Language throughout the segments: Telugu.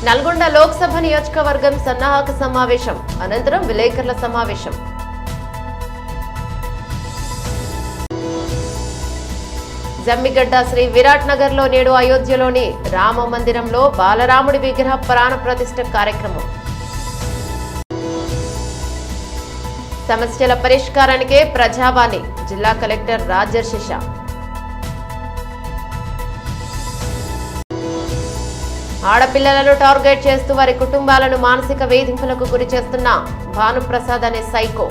నల్గొండ లోక్సభ నియోజకవర్గం సన్నాహక సమావేశం అనంతరం విలేకరుల సమావేశం. జమ్మిగడ్డ శ్రీ విరాట్ నగర్ లో నేడు అయోధ్యలోని రామ మందిరంలో బాలరాముడి విగ్రహ ప్రాణ ప్రతిష్ఠ కార్యక్రమం. సమస్యల పరిష్కారానికే ప్రజావాణి జిల్లా కలెక్టర్ రాజర్షిష. ఆడపిల్లలను టార్గెట్ చేస్తూ వారి కుటుంబాలను మానసిక వేధింపులకు గురి చేస్తున్న భానుప్రసాద్ అనే సైకో.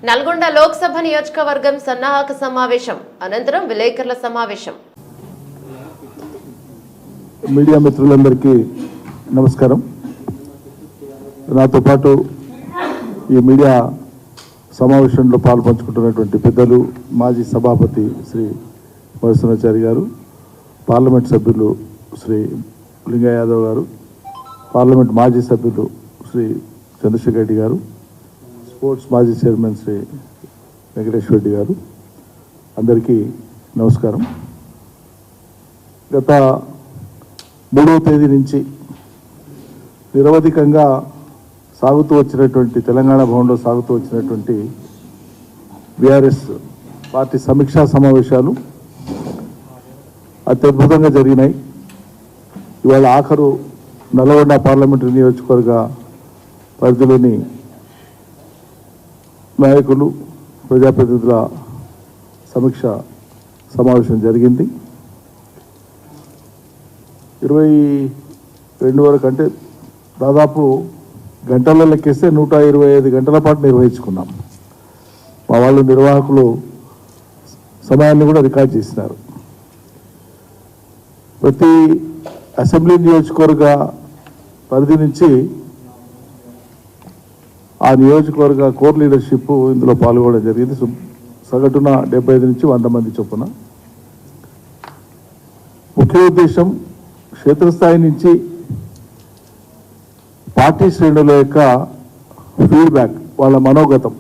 నల్గొండ లోక్సభ నియోజకవర్గం సన్నాహక సమావేశం అనంతరం విలేకరుల సమావేశం. మీడియా మిత్రులందరికీ నమస్కారం. నాతో పాటు ఈ మీడియా సమావేశంలో పాల్పంచుకుంటున్నటువంటి పెద్దలు మాజీ సభాపతి శ్రీ మధుసూదనాచారి గారు, పార్లమెంట్ సభ్యులు శ్రీ లింగయ్య యాదవ్ గారు, పార్లమెంట్ మాజీ సభ్యులు శ్రీ చంద్రశేఖర్ రెడ్డి గారు, స్పోర్ట్స్ మాజీ చైర్మన్ శ్రీ వెంకటేశ్వర రెడ్డి గారు, అందరికీ నమస్కారం. గత 3వ తేదీ నుంచి నిరవధికంగా సాగుతూ వచ్చినటువంటి తెలంగాణ భవన్లో సాగుతూ వచ్చినటువంటి బీఆర్ఎస్ పార్టీ సమీక్షా సమావేశాలు అత్యద్భుతంగా జరిగినాయి. ఇవాళ ఆఖరు నల్గొండ పార్లమెంటరీ నియోజకవర్గ పరిధిలోని నాయకులు, ప్రజాప్రతినిధుల సమీక్ష సమావేశం జరిగింది. 22 వరకు, అంటే దాదాపు గంటల్లో లెక్కిస్తే 125 గంటల పాటు నిర్వహించుకున్నాం. మా వాళ్ళు నిర్వాహకులు సమయాన్ని కూడా రికార్డ్ చేసినారు. ప్రతి అసెంబ్లీ నియోజకవర్గ పరిధి నుంచి ఆ నియోజకవర్గ కోర్ లీడర్షిప్ ఇందులో పాల్గొనడం జరిగింది. సగటున 75 నుంచి 100 మంది చొప్పున. ముఖ్య ఉద్దేశం క్షేత్రస్థాయి నుంచి పార్టీ శ్రేణుల యొక్క ఫీడ్బ్యాక్, వాళ్ళ మనోగతం.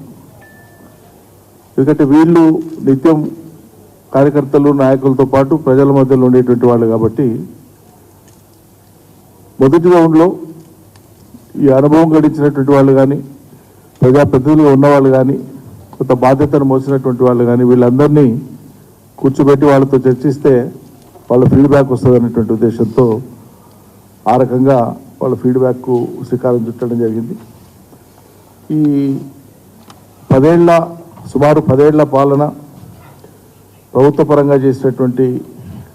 ఎందుకంటే వీళ్ళు నిత్యం కార్యకర్తలు, నాయకులతో పాటు ప్రజల మధ్యలో ఉండేటువంటి వాళ్ళు కాబట్టి మొదటి రౌండ్లో ఈ అనుభవం గడించినటువంటి వాళ్ళు కానీ, ప్రజాప్రతినిధులుగా ఉన్నవాళ్ళు కానీ, కొంత బాధ్యతను మోసినటువంటి వాళ్ళు కానీ, వీళ్ళందరినీ కూర్చోబెట్టి వాళ్ళతో చర్చిస్తే వాళ్ళ ఫీడ్బ్యాక్ వస్తుంది అనేటువంటి ఉద్దేశంతో ఆ రకంగా వాళ్ళ ఫీడ్బ్యాక్కు శ్రీకారం చుట్టడం జరిగింది. ఈ సుమారు 10 ఏళ్ల పాలన, ప్రభుత్వ పరంగా చేసినటువంటి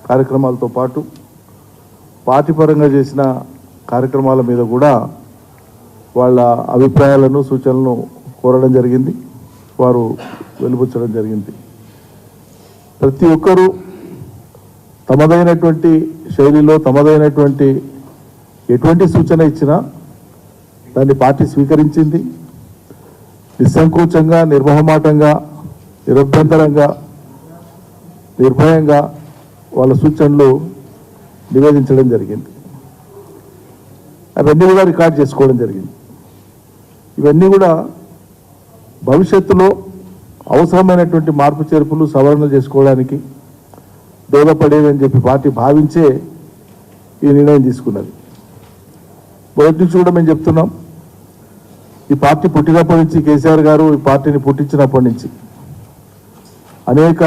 కార్యక్రమాలతో పాటు పార్టీ పరంగా చేసిన కార్యక్రమాల మీద కూడా వాళ్ళ అభిప్రాయాలను, సూచనలను కోరడం జరిగింది. వారు వెలుబుచ్చడం జరిగింది. ప్రతి ఒక్కరూ తమదైనటువంటి శైలిలో, తమదైనటువంటి ఎటువంటి సూచన ఇచ్చినా దాన్ని పార్టీ స్వీకరించింది. నిస్సంకోచంగా, నిర్మోహమాటంగా, నిరభ్యంతరంగా, నిర్భయంగా వాళ్ళ సూచనలు నివేదించడం జరిగింది. అవన్నీ కూడా రికార్డ్ చేసుకోవడం జరిగింది. ఇవన్నీ కూడా భవిష్యత్తులో అవసరమైనటువంటి మార్పు చేర్పులు, సవరణలు చేసుకోవడానికి దోహదపడేవని చెప్పి పార్టీ భావించే ఈ నిర్ణయం తీసుకున్నది. మొదటి నుంచి కూడా మేము చెప్తున్నాం, ఈ పార్టీ పుట్టినప్పటి నుంచి, కేసీఆర్ గారు ఈ పార్టీని పుట్టించినప్పటి నుంచి అనేక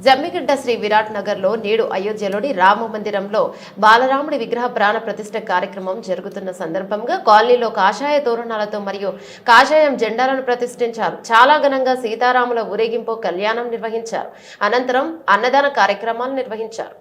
జమ్మిగడ్డ శ్రీ విరాట్ నగర్ లో నేడు అయోధ్యలోని రామ మందిరంలో బాలరాముడి విగ్రహ ప్రాణ ప్రతిష్ఠ కార్యక్రమం జరుగుతున్న సందర్భంగా కాలనీలో కాషాయ తోరణాలతో మరియు కాషాయం జెండాలను ప్రతిష్ఠించారు. చాలా ఘనంగా సీతారాముల ఊరేగింపు కళ్యాణం నిర్వహించారు. అనంతరం అన్నదాన కార్యక్రమాలు నిర్వహించారు.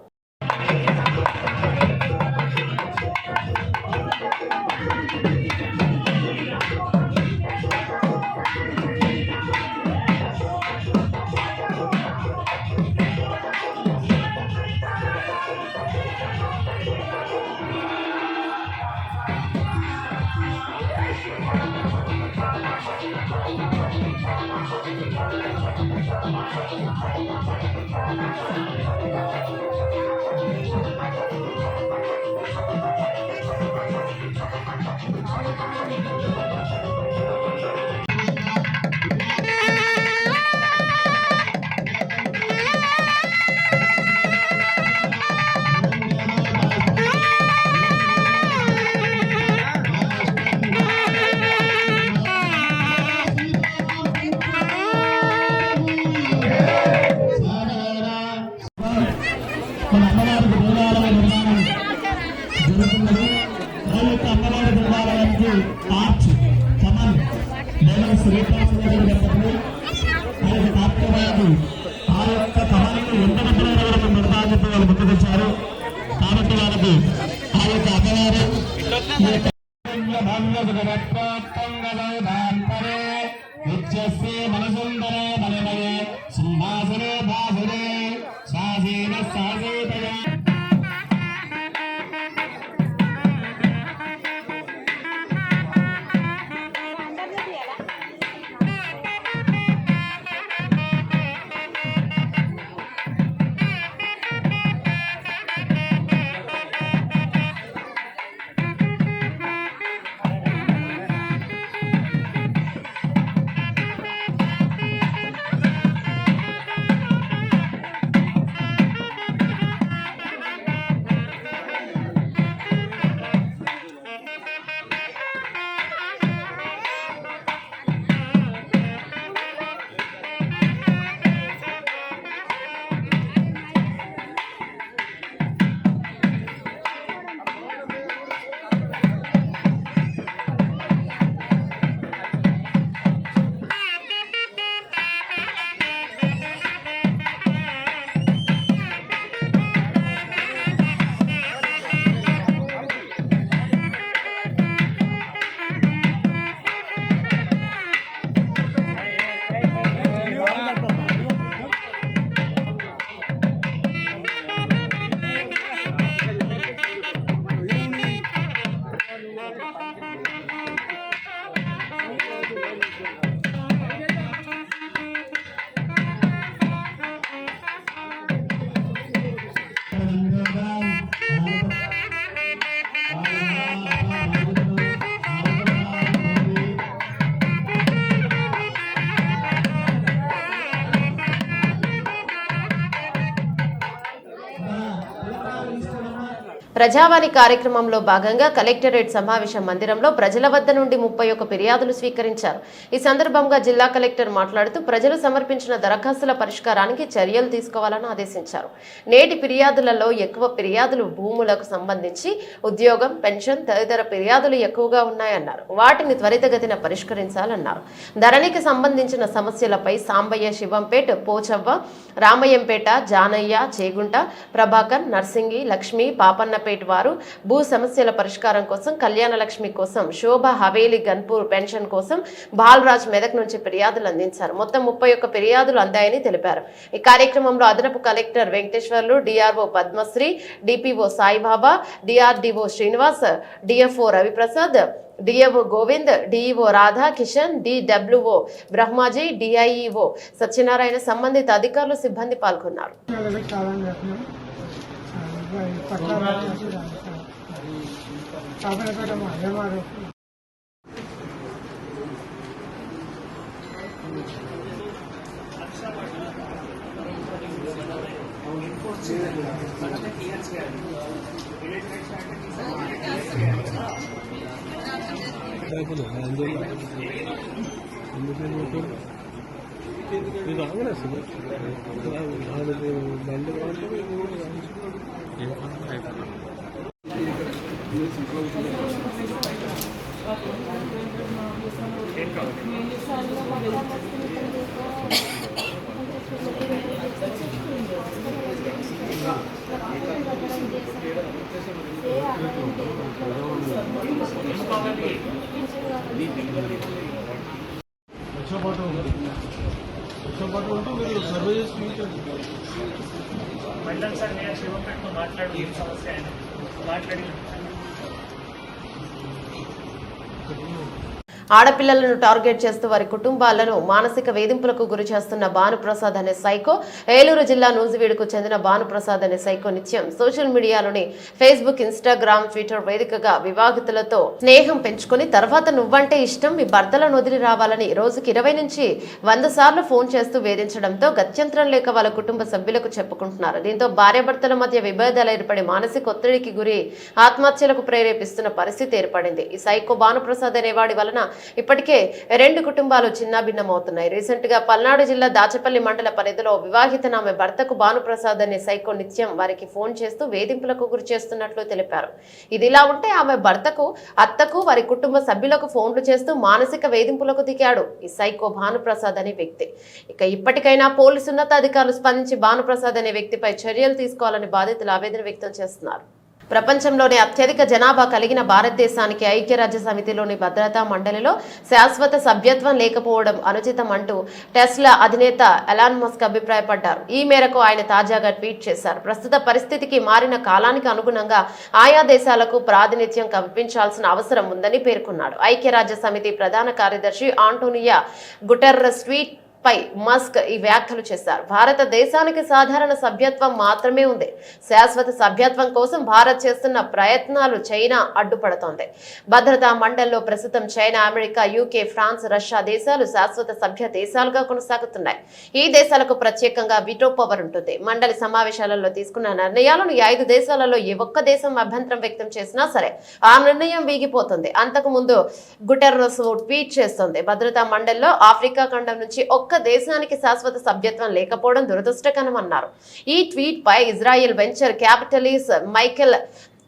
ప్రజావాణి కార్యక్రమంలో భాగంగా కలెక్టరేట్ సమావేశ మందిరంలో ప్రజల వద్ద నుండి 31 ఫిర్యాదులు స్వీకరించారు. ఈ సందర్భంగా జిల్లా కలెక్టర్ మాట్లాడుతూ ప్రజలు సమర్పించిన దరఖాస్తుల పరిష్కారానికి చర్యలు తీసుకోవాలని ఆదేశించారు. నేటి ఫిర్యాదులలో ఎక్కువ ఫిర్యాదులు భూములకు సంబంధించి ఉద్యోగం, పెన్షన్ తదితర ఫిర్యాదులు ఎక్కువగా ఉన్నాయన్నారు. వాటిని త్వరితగతిన పరిష్కరించాలన్నారు. ధరణికి సంబంధించిన సమస్యలపై సాంబయ్య, శివంపేట్, పోచవ్వ, రామయ్యంపేట, జానయ్య, చేగుంట, ప్రభాకర్, నర్సింగి, లక్ష్మి, పాపన్నపేట వారు భూ సమస్యల పరిష్కారం కోసం, కళ్యాణ లక్ష్మి కోసం, శోభ, హవేలి, గన్పూర్ పెన్షన్ కోసం బాలరాజ్ మెదక్ నుంచి ఫిర్యాదులు అందించారు. మొత్తం 31 ఫిర్యాదులు అందాయని తెలిపారు. ఈ కార్యక్రమంలో అదనపు collector Venkateswarlu, DRO Padmasri, DPO Saibaba, DRDO Srinivas, DFO Raviprasad, DFO Govind, DEO Radha Kishan, DWO Brahmaji, DIEO Satyanarayana, సంబంధిత అధికారులు, సిబ్బంది పాల్గొన్నారు. మండల్ సార్ నేను శివంపేటతో మాట్లాడి సమస్య మాట్లాడి ఆడపిల్లలను టార్గెట్ చేస్తూ వారి కుటుంబాలను మానసిక వేధింపులకు గురి చేస్తున్న భానుప్రసాద్ అనే సైకో ఏలూరు జిల్లా నూజివీడుకు చెందిన భానుప్రసాద్ అనే సైకో నిత్యం సోషల్ మీడియాలోని ఫేస్బుక్, ఇన్స్టాగ్రామ్, ట్విట్టర్ వేదికగా వివాహితులతో స్నేహం పెంచుకుని తర్వాత నువ్వంటే ఇష్టం, మీ భర్తలను వదిలి రావాలని రోజుకి 20 నుంచి 100 సార్లు ఫోన్ చేస్తూ వేధించడంతో గత్యంతరం లేక వాళ్ళ కుటుంబ సభ్యులకు చెప్పుకుంటున్నారు. దీంతో భార్యాభర్తల మధ్య విభేదాలు ఏర్పడి మానసిక ఒత్తిడికి గురి ఆత్మహత్యలకు ప్రేరేపిస్తున్న పరిస్థితి ఏర్పడింది. ఈ సైకో భానుప్రసాద్ అనేవాడి వలన ఇప్పటికే 2 కుటుంబాలు చిన్నాభిన్నమవుతున్నాయి. రీసెంట్ గా పల్నాడు జిల్లా దాచపల్లి మండల పరిధిలో వివాహిత ఆమె భర్తకు భానుప్రసాద్ అనే సైకో నిత్యం వారికి ఫోన్ చేస్తూ వేధింపులకు గురి చేస్తున్నట్లు తెలిపారు. ఇదిలా ఉంటే ఆమె భర్తకు, అత్తకు, వారి కుటుంబ సభ్యులకు ఫోన్లు చేస్తూ మానసిక వేధింపులకు దిగాడు ఈ సైకో భానుప్రసాద్ అనే వ్యక్తి. ఇక ఇప్పటికైనా పోలీసు ఉన్నతాధికారులు స్పందించి భానుప్రసాద్ అనే వ్యక్తిపై చర్యలు తీసుకోవాలని బాధితులు ఆవేదన వ్యక్తం చేస్తున్నారు. ప్రపంచంలోనే అత్యధిక జనాభా కలిగిన భారతదేశానికి ఐక్యరాజ్య సమితిలోని భద్రతా మండలిలో శాశ్వత సభ్యత్వం లేకపోవడం అనుచితం అంటూ టెస్లా అధినేత ఎలాన్ మస్క్ అభిప్రాయపడ్డారు. ఈ మేరకు ఆయన తాజాగా ట్వీట్ చేశారు. ప్రస్తుత పరిస్థితికి మారిన కాలానికి అనుగుణంగా ఆయా దేశాలకు ప్రాతినిధ్యం కల్పించాల్సిన అవసరం ఉందని పేర్కొన్నాడు. ఐక్యరాజ్య సమితి ప్రధాన కార్యదర్శి ఆంటోనియా గుటెర్రస్ ట్వీట్ పై మస్క్ ఈ వ్యాఖ్యలు చేశారు. భారతదేశానికి సాధారణ సభ్యత్వం మాత్రమే ఉంది. శాశ్వత సభ్యత్వం కోసం భారత్ చేస్తున్న ప్రయత్నాలు చైనా అడ్డుపడుతోంది. భద్రతా మండలిలో ప్రస్తుతం China, America, UK, France, Russia దేశాలు శాశ్వత సభ్య దేశాలుగా కొనసాగుతున్నాయి. ఈ దేశాలకు ప్రత్యేకంగా వీటో పవర్ ఉంటుంది. మండలి సమావేశాలలో తీసుకున్న నిర్ణయాలను 5 దేశాలలో ఏ ఒక్క దేశం అభ్యంతరం వ్యక్తం చేసినా సరే ఆ నిర్ణయం వీగిపోతుంది. అంతకు ముందు గుటెర్రస్ ట్వీట్ చేస్తుంది. భద్రతా మండలిలో ఆఫ్రికా ఖండం నుంచి ఒక్క దేశానికి శాశ్వత సభ్యత్వం లేకపోవడం దురదృష్టకరమన్నారు. ఈ ట్వీట్ పై ఇజ్రాయెల్ వెంచర్ క్యాపిటలిస్ట్ మైకెల్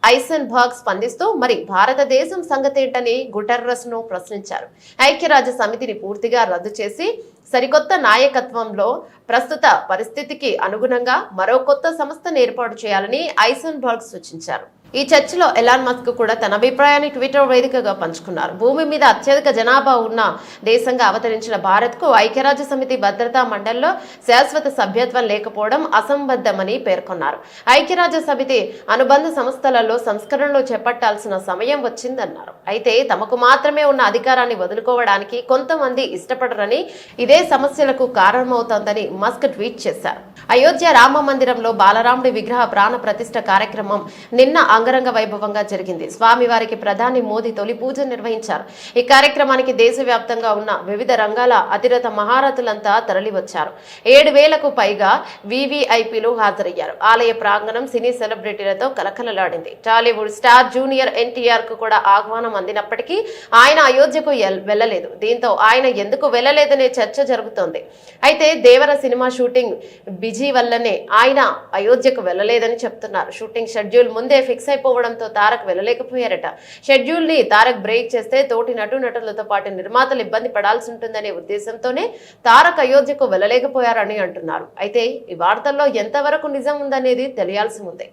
ఐసెన్బర్గ్ స్పందిస్తూ మరి భారతదేశం సంగతేంటని గుటెర్రస్ ను ప్రశ్నించారు. ఐక్యరాజ్య సమితిని పూర్తిగా రద్దు చేసి సరికొత్త నాయకత్వంలో ప్రస్తుత పరిస్థితికి అనుగుణంగా మరో కొత్త సంస్థను ఏర్పాటు చేయాలని ఐసెన్బర్గ్ సూచించారు. ఈ చర్చలో ఎలాన్ మస్క్ కూడా తన అభిప్రాయాన్ని ట్విట్టర్ వేదికగా పంచుకున్నారు. భూమి మీద అత్యధిక జనాభా ఉన్న దేశంగా అవతరించిన భారత్కు ఐక్యరాజ్య సమితి భద్రతా మండలిలో శాశ్వత సభ్యత్వం లేకపోవడం అసంబద్ధమని పేర్కొన్నారు. ఐక్యరాజ్య సమితి అనుబంధ సంస్థలలో సంస్కరణలు చేపట్టాల్సిన సమయం వచ్చిందన్నారు. అయితే తమకు మాత్రమే ఉన్న అధికారాన్ని వదులుకోవడానికి కొంతమంది ఇష్టపడరని, ఇదే సమస్యలకు కారణమవుతోందని మస్క్ ట్వీట్ చేశారు. అయోధ్య రామ మందిరంలో బాలరాముడి విగ్రహ ప్రాణ ప్రతిష్ఠ కార్యక్రమం నిన్న అంగరంగ వైభవంగా జరిగింది. స్వామివారికి ప్రధాని మోదీ తొలి పూజ నిర్వహించారు. ఈ కార్యక్రమానికి దేశవ్యాప్తంగా ఉన్న వివిధ రంగాల అతిరథ మహారథులంతా తరలివచ్చారు. 7,000కు పైగా వివిఐపీలు హాజరయ్యారు. ఆలయ ప్రాంగణం సినీ సెలబ్రిటీలతో కలకలలాడింది. టాలీవుడ్ స్టార్ జూనియర్ ఎన్టీఆర్ కు కూడా ఆహ్వానం అందినప్పటికీ ఆయన అయోధ్యకు వెళ్లలేదు. దీంతో ఆయన ఎందుకు వెళ్లలేదనే చర్చ జరుగుతోంది. అయితే దేవర సినిమా షూటింగ్ బిజీ వల్లనే ఆయన అయోధ్యకు వెళ్లలేదని చెప్తున్నారు. షూటింగ్ షెడ్యూల్ ముందే ఫిక్స్ అయిపోవడంతో తారక్ వెళ్ళలేకపోయారట. షెడ్యూల్ ని తారక్ బ్రేక్ చేస్తే తోటి నటులతో పాటు నిర్మాతలు ఇబ్బంది పడాల్సి ఉంటుందనే ఉద్దేశంతోనే తారక్ అయోధ్యకు వెళ్ళలేకపోయారని అంటున్నారు. అయితే ఈ వార్తల్లో ఎంతవరకు నిజం ఉందనేది తెలియాల్సి ఉంది.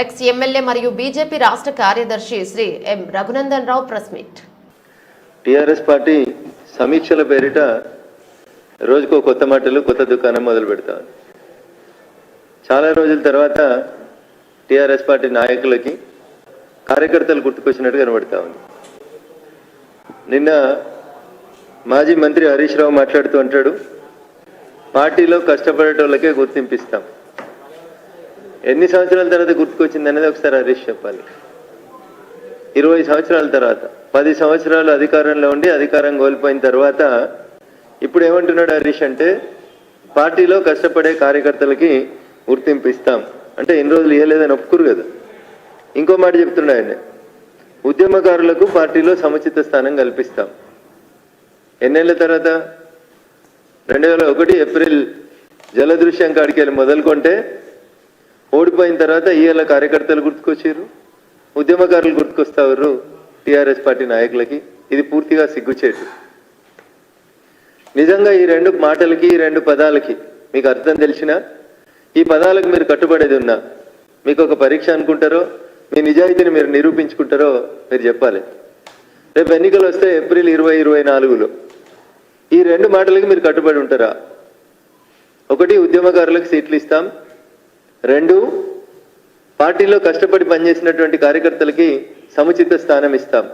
ఎక్స్ ఎమ్మెల్యే మరియు బీజేపీ రాష్ట్ర కార్యదర్శి శ్రీ ఎం Raghunandan Rao press meet. TRS party సమీక్షల పేరిట రోజుకో కొత్త మాటలు, కొత్త దుకాణం మొదలు పెడతాం. చాలా రోజుల తర్వాత టిఆర్ఎస్ పార్టీ నాయకులకి కార్యకర్తలు గుర్తుకొచ్చినట్టు కనబడతా ఉంది. నిన్న మాజీ మంత్రి హరీష్ రావు మాట్లాడుతూ అంటాడు, పార్టీలో కష్టపడేటోళ్ళకే గుర్తింపిస్తాం. ఎన్ని సంవత్సరాల తర్వాత గుర్తుకొచ్చింది అనేది ఒకసారి హరీష్ చెప్పాలి. 20 సంవత్సరాల తర్వాత, 10 సంవత్సరాలు అధికారంలో ఉండి అధికారం కోల్పోయిన తర్వాత ఇప్పుడు ఏమంటున్నాడు హరీష్ అంటే, పార్టీలో కష్టపడే కార్యకర్తలకి గుర్తింపు ఇస్తాం అంటే ఎన్ని రోజులు ఇవ్వలేదని ఒప్పుకోరు కదా. ఇంకో మాట చెప్తున్నాడు ఆయన, ఉద్యమకారులకు పార్టీలో సముచిత స్థానం కల్పిస్తాం. ఎన్నేళ్ల తర్వాత? 2001 ఏప్రిల్ జలదృశ్యం కాడికి వెళ్ళి మొదలుకొంటే ఓడిపోయిన తర్వాత ఇవాళ కార్యకర్తలు గుర్తుకొచ్చారు, ఉద్యమకారులు గుర్తుకొస్తారు టిఆర్ఎస్ పార్టీ నాయకులకి. ఇది పూర్తిగా సిగ్గుచేటు. నిజంగా ఈ 2 మాటలకి, ఈ 2 పదాలకి మీకు అర్థం తెలిసినా, ఈ పదాలకు మీరు కట్టుబడేది ఉన్నా, మీకు ఒక పరీక్ష అనుకుంటారో, మీ నిజాయితీని మీరు నిరూపించుకుంటారో మీరు చెప్పాలి. రేపు ఎన్నికలు వస్తే ఏప్రిల్ 2024లో ఈ 2 మాటలకి మీరు కట్టుబడి ఉంటారా? 1, ఉద్యమకారులకు సీట్లు ఇస్తాం. 2, పార్టీలో కష్టపడి పనిచేసినటువంటి కార్యకర్తలకి సముచిత స్థానం ఇస్తాం.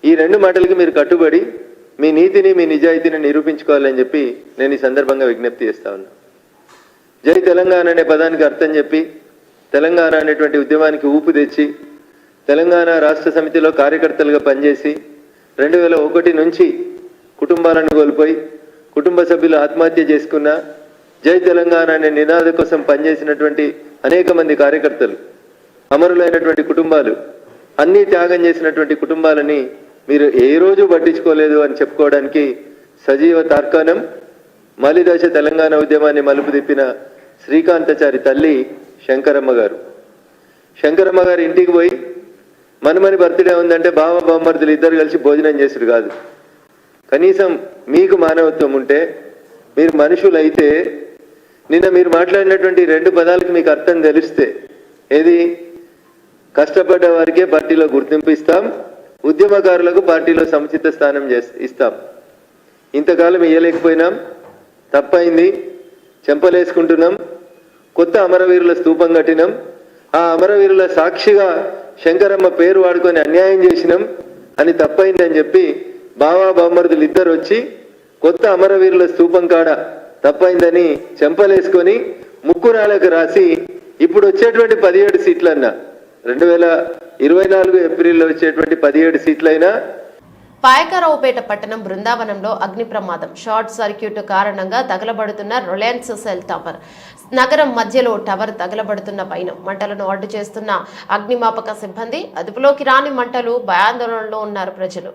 ఈ 2 మాటలకి మీరు కట్టుబడి మీ నీతిని, మీ నిజాయితీని నిరూపించుకోవాలని చెప్పి నేను ఈ సందర్భంగా విజ్ఞప్తి చేస్తా ఉన్నా. జై తెలంగాణ అనే పదానికి అర్థం చెప్పి, తెలంగాణ అనేటువంటి ఉద్యమానికి ఊపు తెచ్చి, తెలంగాణ రాష్ట్ర సమితిలో కార్యకర్తలుగా పనిచేసి 2001 నుంచి కుటుంబాలను కోల్పోయి కుటుంబ సభ్యులు ఆత్మహత్య చేసుకున్న, జై తెలంగాణ అనే నినాదం కోసం పనిచేసినటువంటి అనేక మంది కార్యకర్తలు, అమరులైనటువంటి కుటుంబాలు, అన్నీ త్యాగం చేసినటువంటి కుటుంబాలని మీరు ఏ రోజు పట్టించుకోలేదు అని చెప్పుకోవడానికి సజీవ తార్కాణం మలిదశ తెలంగాణ ఉద్యమాన్ని మలుపు తిప్పిన శ్రీకాంతాచారి తల్లి శంకరమ్మ గారు. శంకరమ్మ గారు ఇంటికి పోయి మనమని బర్త్డే ఉందంటే బావ బామ్మర్దులు ఇద్దరు కలిసి భోజనం చేసుడు కాదు. కనీసం మీకు మానవత్వం ఉంటే, మీరు మనుషులైతే, నిన్న మీరు మాట్లాడినటువంటి 2 పదాలకు మీకు అర్థం తెలిస్తే, ఏది కష్టపడ్డ వారికే పార్టీలో గుర్తింపు ఇస్తాం, ఉద్యమకారులకు పార్టీలో సముచిత స్థానం ఇస్తాం. ఇంతకాలం ఇయ్యలేకపోయినాం, తప్పైంది, చెంపలేసుకుంటున్నాం. కొత్త అమరవీరుల స్తూపం కట్టినాం. ఆ అమరవీరుల సాక్షిగా శంకరమ్మ పేరు వాడుకొని అన్యాయం చేసినాం అని తప్పైందని చెప్పి బావా బామ్మర్దులు ఇద్దరు వచ్చి కొత్త అమరవీరుల స్తూపం కాడ తప్పైందని చెంపలేసుకొని ముక్కురాలకు రాసి ఇప్పుడు వచ్చేటువంటి 17 సీట్లన్నా 2024 ఏప్రిల్లో వచ్చేటువంటి 17 సీట్లైనా పాయకరావుపేట పట్టణం బృందావనంలో అగ్ని ప్రమాదం. షార్ట్ సర్క్యూట్ కారణంగా తగలబడుతున్న రిలయన్స్ సెల్ టవర్. నగరం మధ్యలో టవర్ తగలబడుతున్న పైన మంటలను అడ్డు చేస్తున్న అగ్నిమాపక సిబ్బంది. అదుపులోకి రాని మంటలు భయాందోళనలో ఉన్నారు ప్రజలు.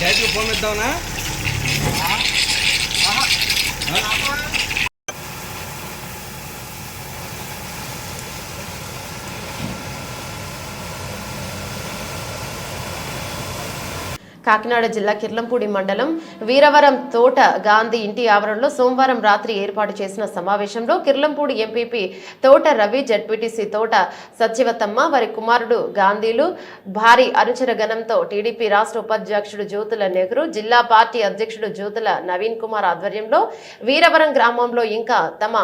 Direct phone ఇద్దామనా? కాకినాడ జిల్లా కిర్లంపూడి మండలం వీరవరం తోట గాంధీ ఇంటి ఆవరణలో సోమవారం రాత్రి ఏర్పాటు చేసిన సమావేశంలో కిర్లంపూడి ఎంపీపీ తోట రవి, జడ్పీటీసీ తోట సత్యవతమ్మ, వారి కుమారుడు గాంధీలు భారీ అనుచర గణంతో టీడీపీ రాష్ట్ర ఉపాధ్యక్షుడు జ్యోతుల నెహ్రూ, జిల్లా పార్టీ అధ్యక్షుడు జ్యోతుల నవీన్ కుమార్ ఆధ్వర్యంలో వీరవరం గ్రామంలో ఇంకా తమ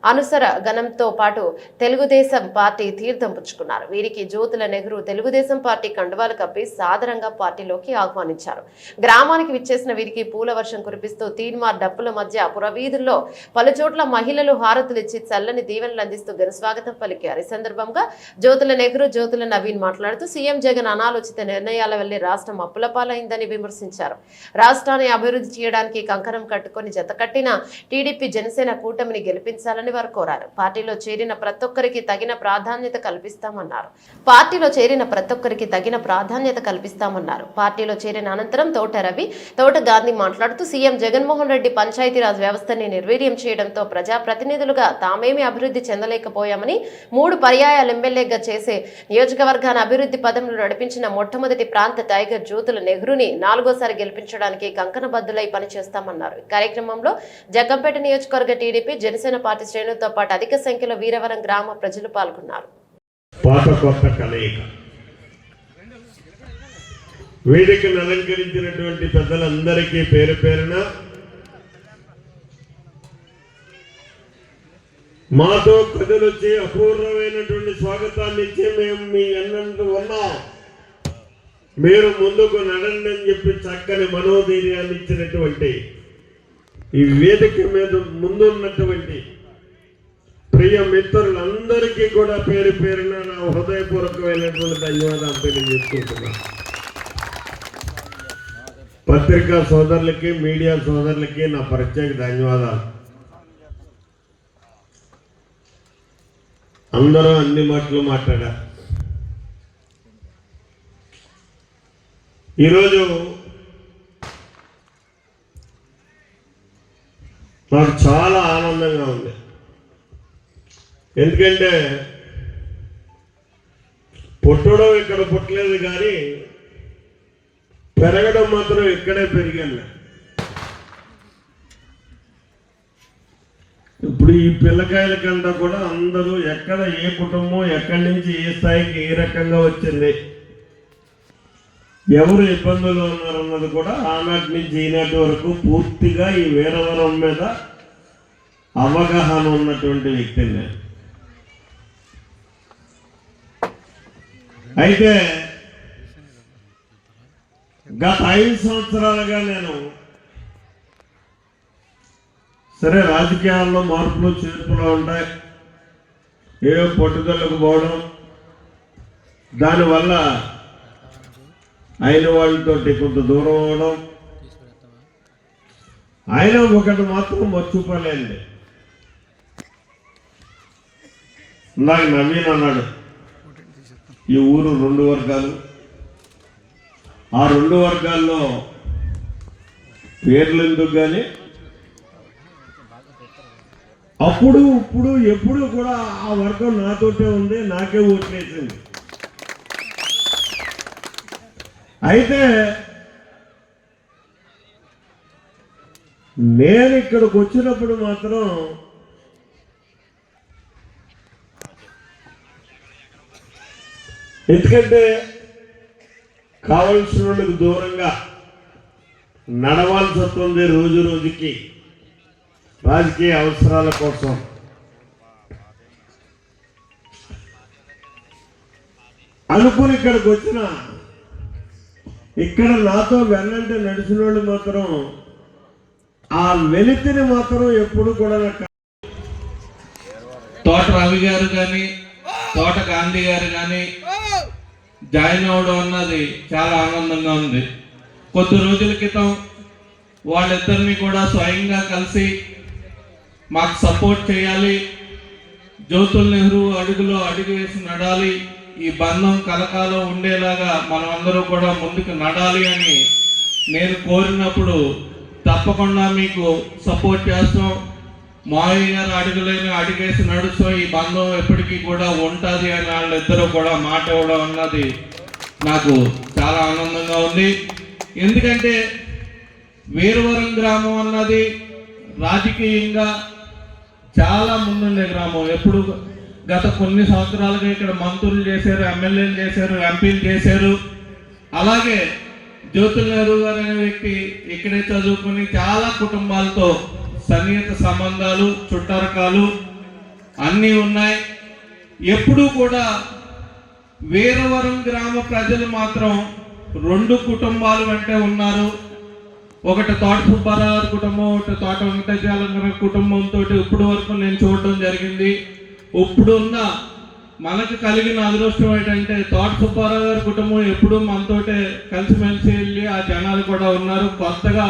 అనుసర గణంతో పాటు తెలుగుదేశం పార్టీ తీర్థం పుచ్చుకున్నారు. వీరికి జ్యోతుల నెహ్రూ తెలుగుదేశం పార్టీ కండువాలు కప్పి సాదరంగా పార్టీలోకి ఆహ్వానించారు. గ్రామానికి విచ్చేసిన వీరికి పూల వర్షం కురిపిస్తూ తీన్మార్ డప్పుల మధ్య పురవీధుల్లో పలుచోట్ల మహిళలు హారతులిచ్చి చల్లని దీవెనలు అందిస్తూ ఘనస్వాగతం పలికారు. ఈ సందర్భంగా జ్యోతుల నెహ్రూ, జ్యోతుల నవీన్ మాట్లాడుతూ సీఎం జగన్ అనాలోచిత నిర్ణయాల వల్లే రాష్ట్రం అప్పుల పాలైందని విమర్శించారు. రాష్ట్రాన్ని అభివృద్ధి చేయడానికి కంకణం కట్టుకుని జతకట్టిన టీడీపీ జనసేన కూటమిని గెలిపించాలని వారు కోరారు. పార్టీలో చేరిన ప్రతి ఒక్కరికి తగిన ప్రాధాన్యత కల్పిస్తామన్నారు. పార్టీలో చేరిన అనంతరం తోట రవి, తోట గాంధీ మాట్లాడుతూ సీఎం జగన్మోహన్ రెడ్డి పంచాయతీరాజ్ వ్యవస్థని నిర్వీర్యం చేయడంతో ప్రజాప్రతినిధులుగా తామేమీ అభివృద్ధి చెందలేకపోయామని, 3 పర్యాయాలు ఎమ్మెల్యేగా చేసే నియోజకవర్గాన్ని అభివృద్ధి పదంలో నడిపించిన మొట్టమొదటి ప్రాంత టైగర్ జ్యోతుల నెహ్రూని 4వ సారి గెలిపించడానికి కంకణబద్దులై పనిచేస్తామన్నారు. ఈ కార్యక్రమంలో జగ్గంపేట నియోజకవర్గ టీడీపీ, జనసేన పార్టీ శ్రేణులతో పాటు అధిక సంఖ్యలో వీరవరం గ్రామ ప్రజలు పాల్గొన్నారు. పాత కొత్త కలయిక వేదికను అలంకరించినటువంటి పెద్దలందరికీ పేరు పేరున మాతో కథలొచ్చి అపూర్వమైనటువంటి స్వాగతాన్ని ఇచ్చి మేము మీ అన్నంటూ ఉన్నాం, మీరు ముందుకు నడండి అని చెప్పి చక్కని మనోధైర్యాన్ని ఇచ్చినటువంటి ఈ వేదిక మీద ముందున్నటువంటి ప్రియ మిత్రులందరికీ కూడా పేరు పేరున నా హృదయపూర్వకమైనటువంటి ధన్యవాదాలు తెలియజేసుకుంటున్నాను. పత్రికా సోదరులకి, మీడియా సోదరులకి నా ప్రత్యేక ధన్యవాదాలు. అందరూ అన్ని మాటలు మాట్లాడారు. ఈరోజు నాకు చాలా ఆనందంగా ఉంది. ఎందుకంటే పుట్టడం ఇక్కడ పుట్టలేదు కానీ పెరగడం మాత్రం ఇక్కడే పెరిగాను. ఇప్పుడు ఈ పిల్లకాయల కంటే కూడా అందరూ ఎక్కడ ఏ కుటుంబం ఎక్కడి నుంచి ఏ స్థాయికి ఏ రకంగా వచ్చింది, ఎవరు ఇబ్బందులు ఉన్నారన్నది కూడా ఆనాటి నుంచి ఈనాటి వరకు పూర్తిగా ఈ వీరవరం మీద అవగాహన ఉన్నటువంటి వ్యక్తిని. అయితే గత 5 సంవత్సరాలుగా నేను సరే రాజకీయాల్లో మార్పులు చేర్పులు ఉంటాయి, ఏవో పట్టుదలకు పోవడం, దానివల్ల అయిన వాళ్ళతో కొంత దూరం అవడం. అయినా ఒకటి మాత్రం మర్చిపోలేండి, నాకు నవీన్ అన్నాడు ఈ ఊరు 2 వర్గాలు, ఆ 2 వర్గాల్లో పేర్లు ఎందుకు కానీ అప్పుడు ఇప్పుడు ఎప్పుడు కూడా ఆ వర్గం నాతోటే ఉంది, నాకే ఓట్లేసింది. అయితే నేను ఇక్కడికి వచ్చినప్పుడు మాత్రం ఎందుకంటే కావలసిన వాళ్ళకి దూరంగా నడవాల్సి వస్తుంది రోజు రోజుకి రాజకీయ అవసరాల కోసం. అనుకుని ఇక్కడికి వచ్చిన ఇక్కడ నాతో వెన్నంటే నడిచిన వాళ్ళు మాత్రం ఆ వెలితిని మాత్రం ఎప్పుడు కూడా తోట రవి గారు కానీ తోట గాంధీ గారు కానీ జాయిన్ అవడం అన్నది చాలా ఆనందంగా ఉంది. కొద్ది రోజుల క్రితం వాళ్ళిద్దరిని కూడా స్వయంగా కలిసి మాకు సపోర్ట్ చేయాలి, జ్యోతుల్ నెహ్రూ అడుగులో అడుగు వేసి నడాలి, ఈ బంధం కలకాలం ఉండేలాగా మనం అందరూ కూడా ముందుకు నడాలి అని నేను కోరినప్పుడు తప్పకుండా మీకు సపోర్ట్ చేస్తాం, మావయ్య గారు అడుగులేని అడుగేసి నడుస్తాం, ఈ బంధం ఎప్పటికీ కూడా ఉంటుంది అని వాళ్ళిద్దరూ కూడా మాట ఇవ్వడం అన్నది నాకు చాలా ఆనందంగా ఉంది. ఎందుకంటే వీరవరం గ్రామం అన్నది రాజకీయంగా చాలా ముందుండే గ్రామం. ఎప్పుడు గత కొన్ని సంవత్సరాలుగా ఇక్కడ మంత్రులు చేశారు, ఎమ్మెల్యేలు చేశారు, ఎంపీలు చేశారు. అలాగే జ్యోతుల్ నెహ్రూ గారు అనే వ్యక్తి ఇక్కడే చదువుకుని చాలా కుటుంబాలతో సన్నిహిత సంబంధాలు, చుట్టరకాలు అన్నీ ఉన్నాయి. ఎప్పుడూ కూడా వీరవరం గ్రామ ప్రజలు మాత్రం 2 కుటుంబాలు వెంటే ఉన్నారు. ఒకటి తోట సుబ్బారావు గారి కుటుంబం, ఒకటి తోట వెంకటేశ్వర గారి కుటుంబంతో ఇప్పుడు వరకు నేను చూడడం జరిగింది. ఇప్పుడున్న మనకు కలిగిన అదృష్టం ఏంటంటే తోట సుబ్బారావు గారి కుటుంబం ఎప్పుడూ మనతోటే కలిసిమెలిసి వెళ్ళి ఆ జనాలు కూడా ఉన్నారు. కొత్తగా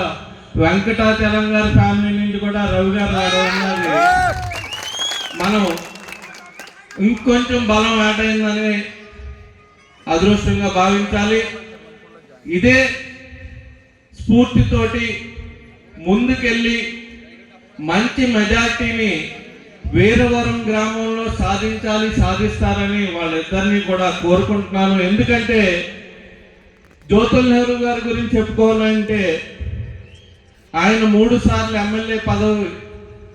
వెంకటాచలం గారి ఫ్యామిలీ నుంచి కూడా రవి గారు రావడం ఉన్నది మనం ఇంకొంచెం బలం వేటైందని అదృష్టంగా భావించాలి. ఇదే స్ఫూర్తితోటి ముందుకెళ్ళి మంచి మెజార్టీని వీరవరం గ్రామంలో సాధిస్తారని వాళ్ళిద్దరినీ కూడా కోరుకుంటున్నాను. ఎందుకంటే జ్యోతుల్ నెహ్రూ గారి గురించి చెప్పుకోవాలంటే ఆయన 3 సార్లు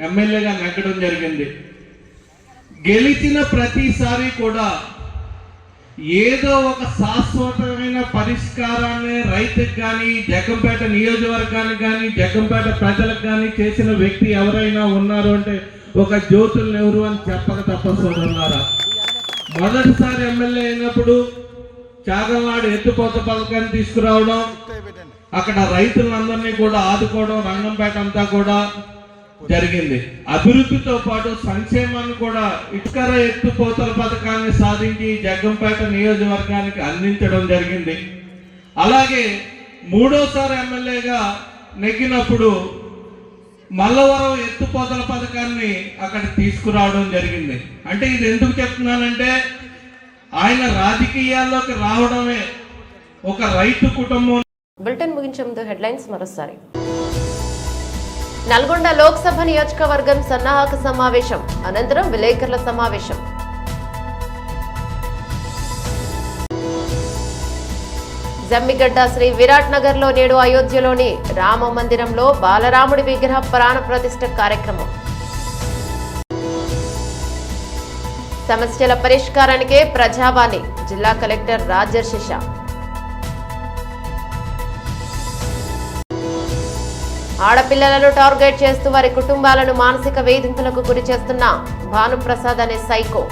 ఎమ్మెల్యేగా నెగ్గడం జరిగింది. గెలిచిన ప్రతిసారి కూడా ఏదో ఒక శాశ్వతమైన పరిష్కారాన్ని రైతుకు కానీ, జగ్గంపేట నియోజకవర్గానికి కానీ, జగ్గంపేట ప్రజలకు కానీ చేసిన వ్యక్తి ఎవరైనా ఉన్నారు అంటే ఒక జ్యోతుల్ నెహ్రూ అని చెప్పక తప్పసోదరులారా. మొదటిసారి ఎమ్మెల్యే అయినప్పుడు చాగల్నాడు ఎత్తుపోత పథకాన్ని తీసుకురావడం, అక్కడ రైతులందరినీ కూడా ఆదుకోవడం, రంగంపేట అంతా కూడా జరిగింది. అభివృద్ధితో పాటు సంక్షేమాన్ని కూడా ఇటుకర ఎత్తుపోతల పథకాన్ని సాధించి జగ్గంపేట నియోజకవర్గానికి అందించడం జరిగింది. అలాగే 3వసారి ఎమ్మెల్యేగా నెగ్గినప్పుడు మల్లవరం ఎత్తుపోతల పథకాన్ని అక్కడ తీసుకురావడం జరిగింది. అంటే ఇది ఎందుకు చెప్తున్నానంటే ఆయన రాజకీయాల్లోకి రావడమే ఒక రైతు కుటుంబం. బులెటిన్ ముగించే ముందు హెడ్లైన్స్ మరోసారి. నల్గొండ లోక్సభ నియోజకవర్గం సన్నాహక సమావేశం అనంతరం విలేకరుల సమావేశం. జమ్మిగడ్డ శ్రీ విరాట్ నగర్ లో నేడు అయోధ్యలోని రామ మందిరంలో బాలరాముడి విగ్రహ ప్రాణ ప్రతిష్ఠ కార్యక్రమం. సమస్యల పరిష్కారానికే ప్రజావాణి జిల్లా కలెక్టర్ రాజర్షిష. ఆడపిల్లలను టార్గెట్ చేస్తూ వారి కుటుంబాలను మానసిక వేధింపులకు గురి చేస్తున్న భానుప్రసాద్ అనే సైకో.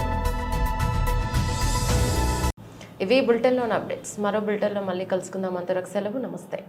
ఇవి బులెటిన్లోని అప్డేట్స్. మరో బులెటిన్లో మళ్ళీ కలుసుకుందాం. అంతవరకు సెలవు. నమస్తే.